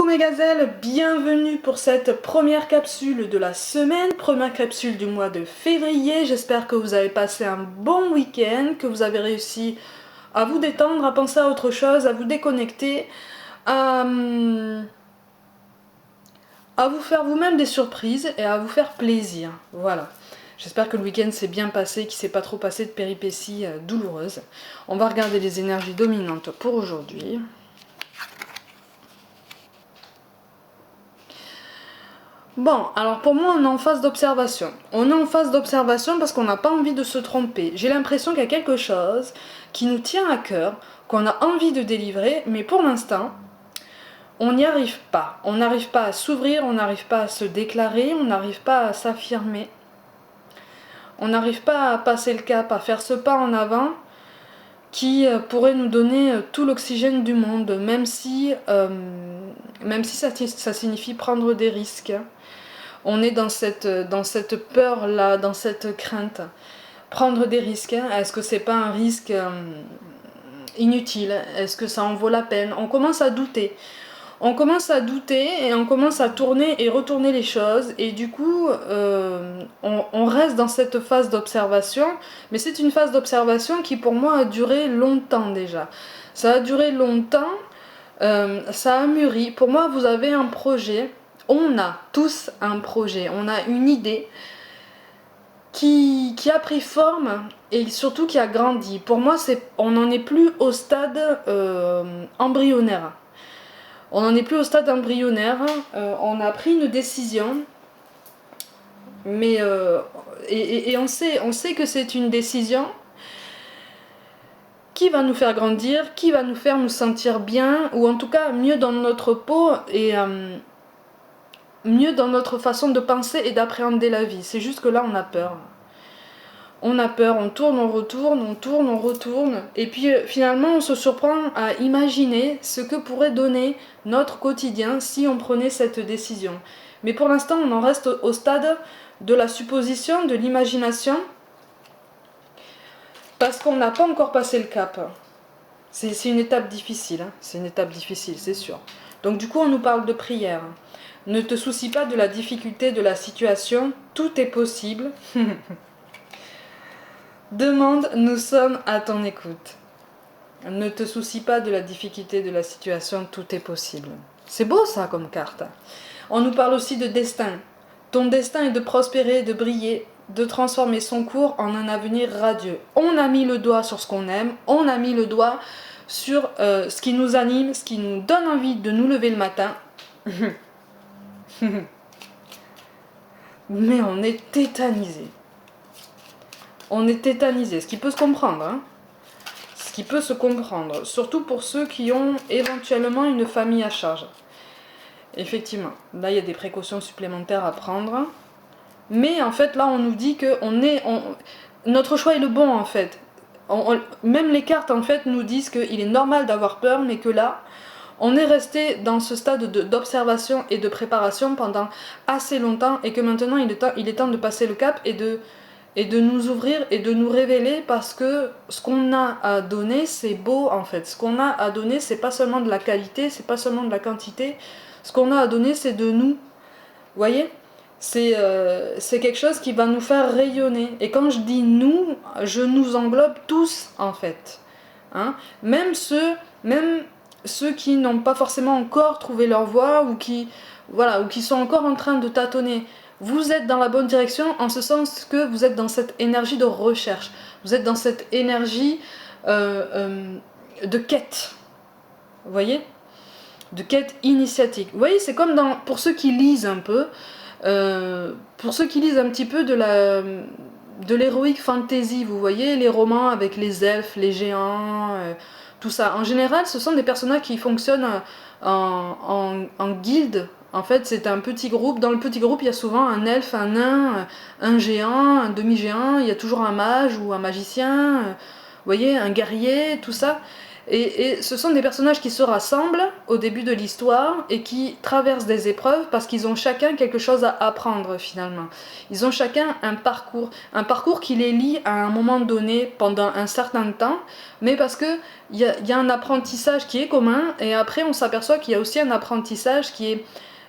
mes gazelles, bienvenue pour cette première capsule de la semaine, première capsule du mois de février. J'espère que vous avez passé un bon week-end, que vous avez réussi à vous détendre, à penser à autre chose, à vous déconnecter, à vous faire vous-même des surprises et à vous faire plaisir. Voilà. J'espère que le week-end s'est bien passé, qu'il ne s'est pas trop passé de péripéties douloureuses. On va regarder les énergies dominantes pour aujourd'hui. Bon, alors pour moi, on est en phase d'observation. On est en phase d'observation parce qu'on n'a pas envie de se tromper. J'ai l'impression qu'il y a quelque chose qui nous tient à cœur, qu'on a envie de délivrer, mais pour l'instant, on n'y arrive pas. On n'arrive pas à s'ouvrir, on n'arrive pas à se déclarer, on n'arrive pas à s'affirmer. On n'arrive pas à passer le cap, à faire ce pas en avant qui pourrait nous donner tout l'oxygène du monde, même si ça signifie prendre des risques. On est dans cette peur-là, dans cette crainte. Prendre des risques, hein. Est-ce que c'est pas un risque inutile? Est-ce que ça en vaut la peine? On commence à douter. On commence à douter et on commence à tourner et retourner les choses. Et du coup, on reste dans cette phase d'observation. Mais c'est une phase d'observation qui, pour moi, a duré longtemps déjà. Ça a duré longtemps, ça a mûri. Pour moi, vous avez un projet. On a tous un projet, on a une idée qui a pris forme et surtout qui a grandi. Pour moi, on n'en est plus au stade embryonnaire. On n'en est plus au stade embryonnaire, on a pris une décision, mais on sait que c'est une décision qui va nous faire grandir, qui va nous faire nous sentir bien, ou en tout cas mieux dans notre peau et mieux dans notre façon de penser et d'appréhender la vie. C'est juste que là, on a peur. On a peur, on tourne, on retourne, on tourne, on retourne. Et puis finalement, on se surprend à imaginer ce que pourrait donner notre quotidien si on prenait cette décision. Mais pour l'instant, on en reste au stade de la supposition, de l'imagination, parce qu'on n'a pas encore passé le cap. C'est une étape difficile, hein. C'est une étape difficile, c'est sûr. Donc du coup, on nous parle de prière. Ne te soucie pas de la difficulté de la situation, tout est possible. Demande, nous sommes à ton écoute. Ne te soucie pas de la difficulté de la situation, tout est possible. C'est beau ça comme carte. On nous parle aussi de destin. Ton destin est de prospérer, de briller, de transformer son cours en un avenir radieux. On a mis le doigt sur ce qu'on aime, on a mis le doigt sur ce qui nous anime, ce qui nous donne envie de nous lever le matin. Mais on est tétanisé. On est tétanisé, ce qui peut se comprendre, hein. Ce qui peut se comprendre, surtout pour ceux qui ont éventuellement une famille à charge. Effectivement, là il y a des précautions supplémentaires à prendre. Mais en fait, là on nous dit que notre choix est le bon en fait. Même les cartes en fait nous disent qu'il est normal d'avoir peur, mais que là, on est resté dans ce stade d'observation et de préparation pendant assez longtemps et que maintenant il est temps de passer le cap et de nous ouvrir et de nous révéler, parce que ce qu'on a à donner, c'est beau en fait. Ce qu'on a à donner, c'est pas seulement de la qualité, c'est pas seulement de la quantité. Ce qu'on a à donner, c'est de nous. Vous voyez ? C'est quelque chose qui va nous faire rayonner. Et quand je dis nous, je nous englobe tous en fait. Hein ? Même ceux qui n'ont pas forcément encore trouvé leur voie ou qui sont encore en train de tâtonner. Vous êtes dans la bonne direction en ce sens que vous êtes dans cette énergie de recherche. Vous êtes dans cette énergie de quête. Vous voyez ? De quête initiatique. Vous voyez, c'est comme pour ceux qui lisent un peu, pour ceux qui lisent un petit peu de l'héroïque fantasy, vous voyez, les romans avec les elfes, les géants, tout ça. En général, ce sont des personnages qui fonctionnent en guilde. En fait, c'est un petit groupe. Dans le petit groupe, il y a souvent un elfe, un nain, un géant, un demi-géant. Il y a toujours un mage ou un magicien, vous voyez, un guerrier, tout ça. Et ce sont des personnages qui se rassemblent au début de l'histoire et qui traversent des épreuves parce qu'ils ont chacun quelque chose à apprendre finalement. Ils ont chacun un parcours qui les lie à un moment donné pendant un certain temps, mais parce qu'il y a un apprentissage qui est commun et après on s'aperçoit qu'il y a aussi un apprentissage qui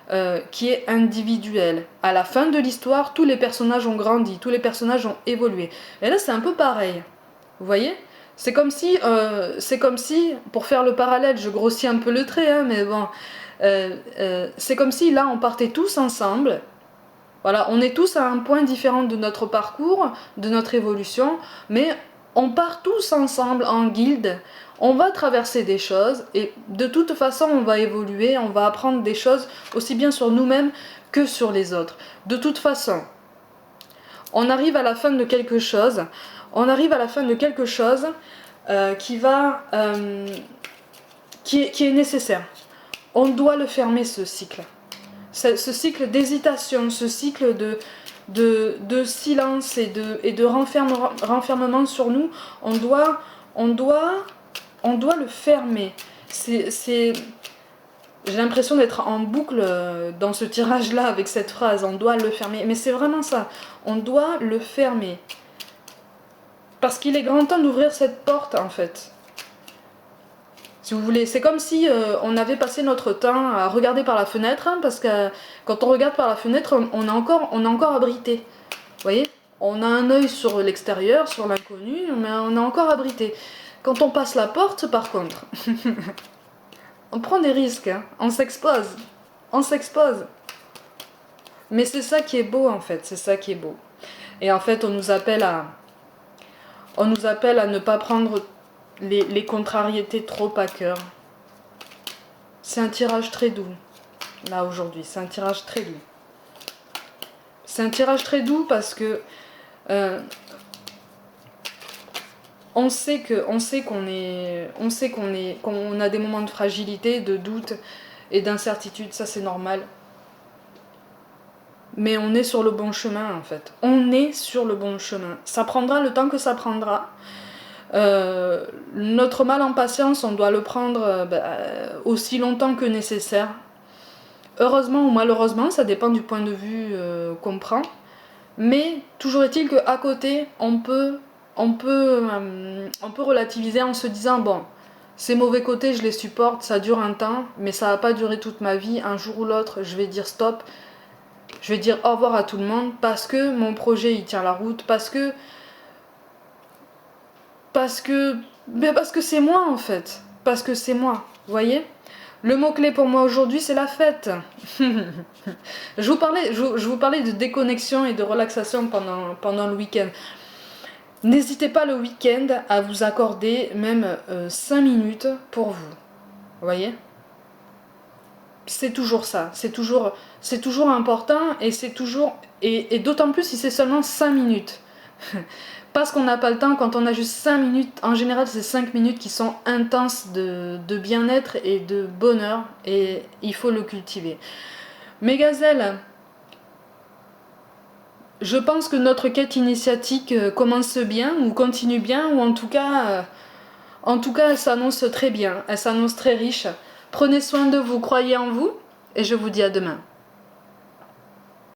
est individuel. À la fin de l'histoire, tous les personnages ont grandi, tous les personnages ont évolué. Et là c'est un peu pareil, vous voyez ? C'est comme si, pour faire le parallèle, je grossis un peu le trait, hein, mais bon, c'est comme si là on partait tous ensemble, voilà, on est tous à un point différent de notre parcours, de notre évolution, mais on part tous ensemble en guilde, on va traverser des choses, et de toute façon on va évoluer, on va apprendre des choses aussi bien sur nous-mêmes que sur les autres. De toute façon, on arrive à la fin de quelque chose, qui est nécessaire. On doit le fermer, ce cycle. Ce cycle d'hésitation, ce cycle de silence et de renfermement sur nous, on doit le fermer. J'ai l'impression d'être en boucle dans ce tirage-là avec cette phrase, on doit le fermer. Mais c'est vraiment ça, on doit le fermer. Parce qu'il est grand temps d'ouvrir cette porte, en fait. Si vous voulez, c'est comme si on avait passé notre temps à regarder par la fenêtre, hein, parce que quand on regarde par la fenêtre, on est encore abrité. Vous voyez ? On a un œil sur l'extérieur, sur l'inconnu, mais on est encore abrité. Quand on passe la porte, par contre, on prend des risques, hein, on s'expose. Mais c'est ça qui est beau, en fait, c'est ça qui est beau. Et en fait, on nous appelle à ne pas prendre les contrariétés trop à cœur. C'est un tirage très doux, là, aujourd'hui. C'est un tirage très doux. C'est un tirage très doux parce que on sait qu'on a des moments de fragilité, de doute et d'incertitude, ça c'est normal. Mais on est sur le bon chemin, en fait. On est sur le bon chemin. Ça prendra le temps que ça prendra. Notre mal en patience, on doit le prendre aussi longtemps que nécessaire. Heureusement ou malheureusement, ça dépend du point de vue qu'on prend. Mais toujours est-il qu'à côté, on peut relativiser en se disant bon, ces mauvais côtés, je les supporte, ça dure un temps, mais ça va pas durer toute ma vie. Un jour ou l'autre, je vais dire stop. Je vais dire au revoir à tout le monde parce que mon projet il tient la route, parce que c'est moi en fait, parce que c'est moi, vous voyez. Le mot-clé pour moi aujourd'hui c'est la fête. je vous parlais de déconnexion et de relaxation pendant le week-end. N'hésitez pas le week-end à vous accorder même 5 minutes pour vous, vous voyez. C'est toujours ça, c'est toujours important et d'autant plus si c'est seulement 5 minutes. Parce qu'on n'a pas le temps, quand on a juste 5 minutes, en général c'est 5 minutes qui sont intenses de bien-être et de bonheur et il faut le cultiver. Mes gazelles, je pense que notre quête initiatique commence bien ou continue bien ou en tout cas elle s'annonce très bien, elle s'annonce très riche. Prenez soin de vous, croyez en vous et je vous dis à demain.